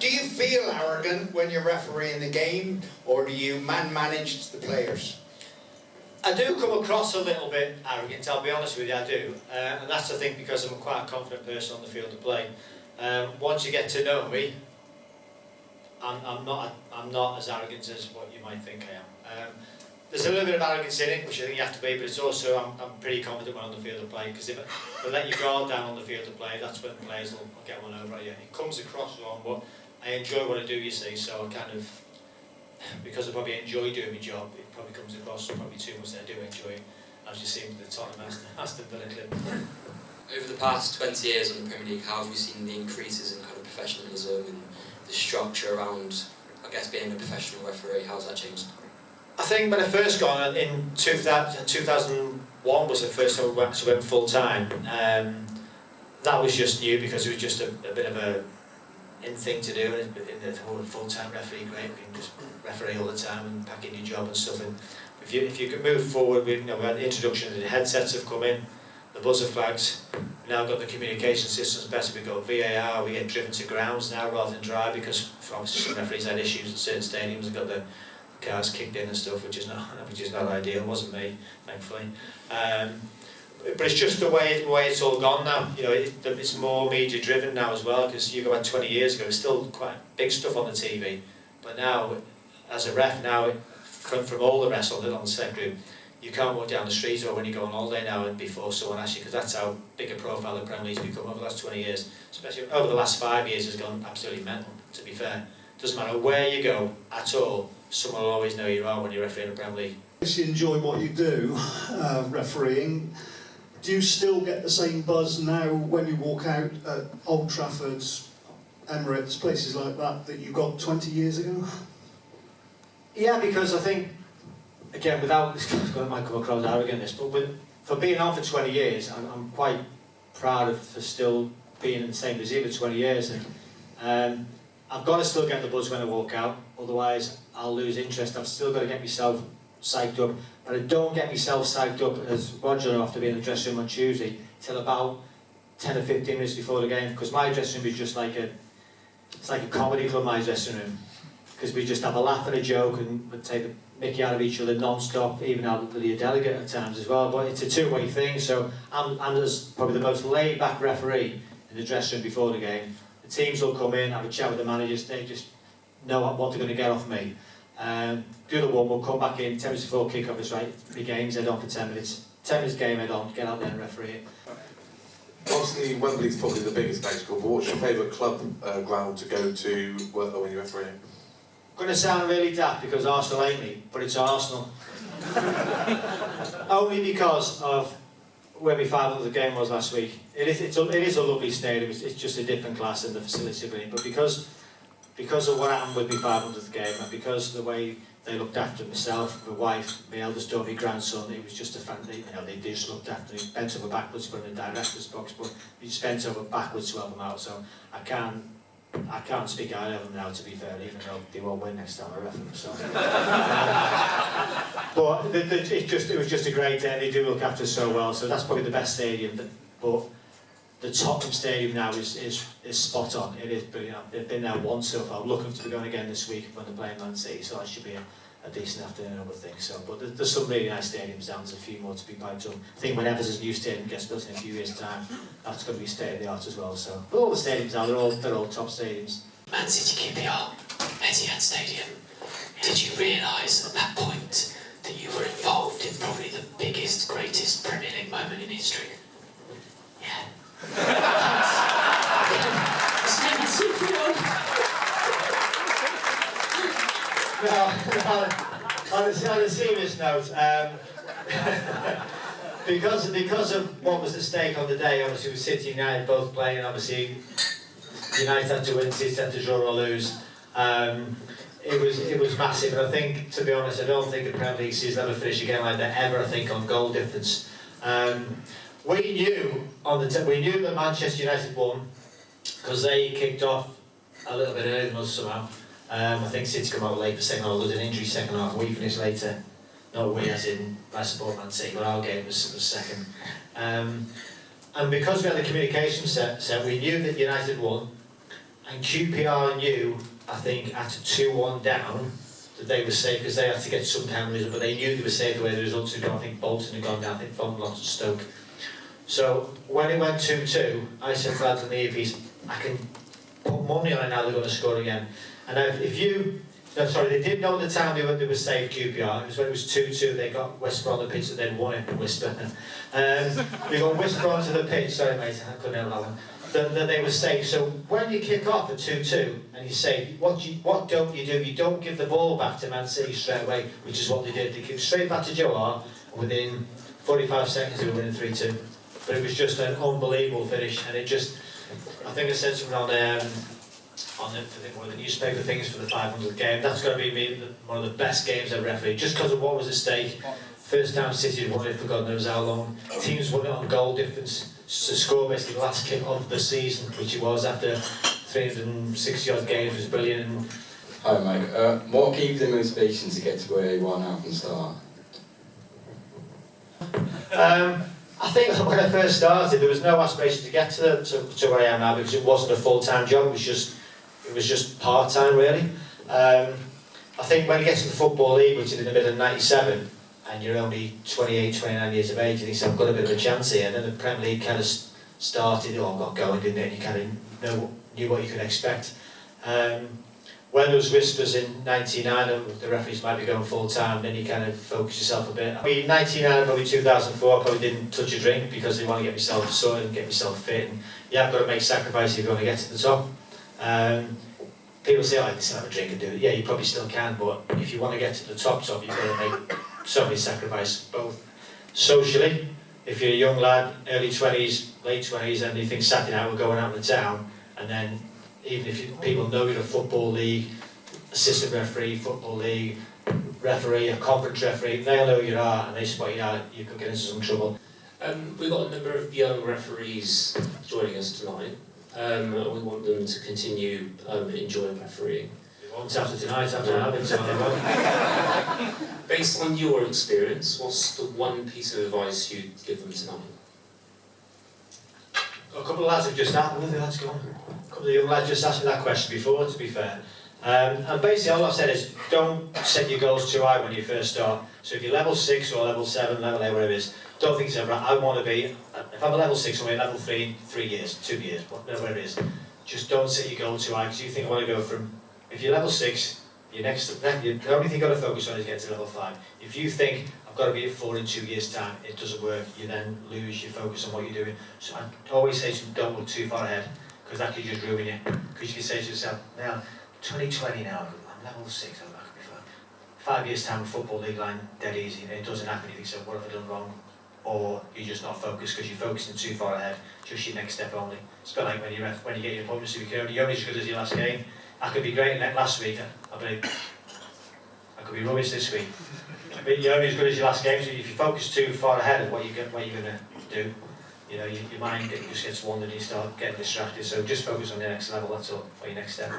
Do you feel arrogant when you're refereeing the game, or do you manage the players? I do come across a little bit arrogant, I'll be honest with you, I do. And that's, I think, because I'm quite a confident person on the field of play. Once you get to know me, I'm not as arrogant as what you might think I am. There's a little bit of arrogance in it, which I think you have to be, but it's also, I'm pretty confident when on the field of play, because if I let you guard down on the field of play, that's when the players will get one over at you. It comes across wrong, but I enjoy what I do, you see, so I kind of, because I probably enjoy doing my job, it probably comes across probably too much that I do enjoy it, as you see with the Tottenham Aston Villa clip. Over the past 20 years in the Premier League, how have you seen the increases in kind of professionalism and the structure around, I guess, being a professional referee? How's that changed? I think when I first got on in 2001 was the first time we went full time. That was just new because it was just a bit of a in thing to do in the whole full time referee. Great, you can just referee all the time and pack in your job and stuff. And if you could move forward, we had the introduction of the headsets have come in, the buzzer flags. We've now got the communication systems better. We've got VAR. We get driven to grounds now rather than drive because obviously some referees had issues in certain stadiums and got the cars kicked in and stuff, which is not ideal. It wasn't me, thankfully. But it's just the way it's all gone now. You know, it's more media driven now as well. Because you go back 20 years ago, it's still quite big stuff on the TV. But now, as a ref, now from all the refs on the set group, you can't walk down the street or when you go on holiday now and before someone asks you, because that's how big a profile the Premier League's become over the last 20 years. Especially over the last 5 years, has gone absolutely mental. To be fair, doesn't matter where you go at all. Someone will always know who you are when you're refereeing the Premier League. If you enjoy what you do, refereeing, do you still get the same buzz now when you walk out at Old Trafford, Emirates, places like that you got 20 years ago? Yeah, because I think, again, without, it might come across arrogant, but for being on for 20 years, I'm quite proud of still being in the same position for 20 years. And, I've got to still get the buzz when I walk out, otherwise I'll lose interest. I've still got to get myself psyched up, but I don't get myself psyched up as Roger after being in the dressing room on Tuesday till about 10 or 15 minutes before the game, because my dressing room is just like it's like a comedy club, my dressing room, because we just have a laugh and a joke and we take the mickey out of each other non-stop, even out of the delegate at times as well, but it's a two-way thing. So I'm probably the most laid-back referee in the dressing room before the game. The teams will come in, have a chat with the managers, they just know what they're going to get off me. The other one will come back in 10 minutes before kick-off, is right, the game's head on for 10 minutes. 10 minutes game head on, get out there and referee it. Obviously, Wembley's probably the biggest magical, but what's your favourite club ground to go to when you're refereeing? I'm going to sound really daft because Arsenal ain't me, but it's Arsenal. Only because of where my 500th game was last week. It is a lovely stadium, it's just a different class in the facility, but because of what happened with my 500th game, and because of the way they looked after myself, my wife, my eldest daughter, my grandson, it was just a fantasy. You know, they just looked after me, bent over backwards, put him in the director's box, but they just bent over backwards to help them out. So I can't speak highly of them now, to be fair, even though they won't win next time I ref them. So. But it was just a great day. They do look after us so well. So that's probably the best stadium. But the Tottenham Stadium now is spot on. It is brilliant. They've been there once so far. I'm looking to be going again this week when they're playing Man City. So that should be a decent afternoon, I would think. So, but there's some really nice stadiums down. There's a few more to be piped up. I think whenever there's a new stadium gets built in a few years' time, that's going to be state of the art as well. So, but all the stadiums now, they're all top stadiums. Man City QPR, Etihad Stadium. Did you realise at that point that you were involved in probably the biggest, greatest Premier League moment in history? Yeah. On a serious note, because of what was at stake on the day, obviously with City and United both playing, obviously United had to win, City had to draw or lose. It was massive, and I think, to be honest, I don't think the Premier League season ever finished again like that ever. I think on goal difference. We knew that Manchester United won because they kicked off a little bit earlier than us somehow. I think City come out late for second half. There was an injury second half. We finished later. Not we, as in I support Man City, but our game was second. And because we had the communication set, we knew that United won. And QPR knew, I think, after 2-1 down, that they were safe because they had to get some kind of result, but they knew they were safe the way the results had gone. I think Bolton had gone down, I think Bolton lost to Stoke. So when it went 2-2, I said to lads on the earpiece, I can put money on it now they're going to score again. And if you, no, sorry, they did know at the time they were safe, QPR. It was when it was 2-2, they got Whisper on the pitch that they'd won it, Whisper. They got Whisper onto the pitch, sorry mate, I couldn't help that one. That they were safe. So when you kick off at 2-2 and you say, what don't you do? You don't give the ball back to Man City straight away, which is what they did. They kicked straight back to Joe, and within 45 seconds they were winning 3-2. But it was just an unbelievable finish, and it just, I think I said something on one of the newspaper things for the 500th game. That's going to be one of the best games I've refereed, just because of what was at stake. First time City had won it for God knows how long. Teams won it on goal difference. To score basically the last kick of the season, which it was after 360 odd games, was brilliant. Hi Mike, what gave you the motivation to get to where you are now from the start? I think when I first started there was no aspiration to get to where I am now, because it wasn't a full-time job, it was just part-time really. I think when you get to the Football League, which is in the middle of '97, and you're only 28, 29 years of age, and you say, I've got a bit of a chance here. And then the Premier League kind of started, or got going, didn't it? And you kind of knew what you could expect. When there was whispers in '99 that the referees might be going full-time, then you kind of focus yourself a bit. I mean, '99 and probably 2004, I probably didn't touch a drink because they want to get myself sorted and get myself fit. And you have got to make sacrifices if you want to get to the top. People say, oh, you can still have a drink and do it. Yeah, you probably still can, but if you want to get to the top, you've got to make so many sacrifices, both socially, if you're a young lad, early 20s, late 20s, and you think Saturday night we're going out in the town, and then even if people know you're a Football League, assistant referee, Football League, referee, a conference referee, they'll know who you are, and they spot you out, you could get into some trouble. We've got a number of young referees joining us tonight. We want them to continue enjoying refereeing. After tonight, after having something. Based on your experience, what's the one piece of advice you'd give them tonight? A couple of lads have just asked, where the lads gone? A couple of young lads just asked me that question before, to be fair. And basically all I've said is, don't set your goals too high when you first start. So if you're level 6 or level 7, level 8, whatever it is, don't think to yourself, right, I want to be, if I'm a level 6, I'm a level 3 in 3 years, 2 years, whatever it is. Just don't set your goal too high, because you think I want to go from, if you're level 6, the only thing you've got to focus on is getting to level 5. If you think, I've got to be at 4 in 2 years' time, it doesn't work, you then lose your focus on what you're doing. So I always say to them, don't look too far ahead, because that could just ruin you. Because you can say to yourself, now, 2020 now, I'm level 6, I'm back before. 5 years' time, Football League line, dead easy, and it doesn't happen, you think, so what have I done wrong? Or you're just not focused because you're focusing too far ahead, just your next step only. It's a bit like when you get your appointments to be current, you're only as good as your last game. I could be great last week, I could be rubbish this week. But you're only as good as your last game, so if you focus too far ahead of what you're going to do, you know, your mind just gets wandered and you start getting distracted. So just focus on the next level, that's all, for your next step.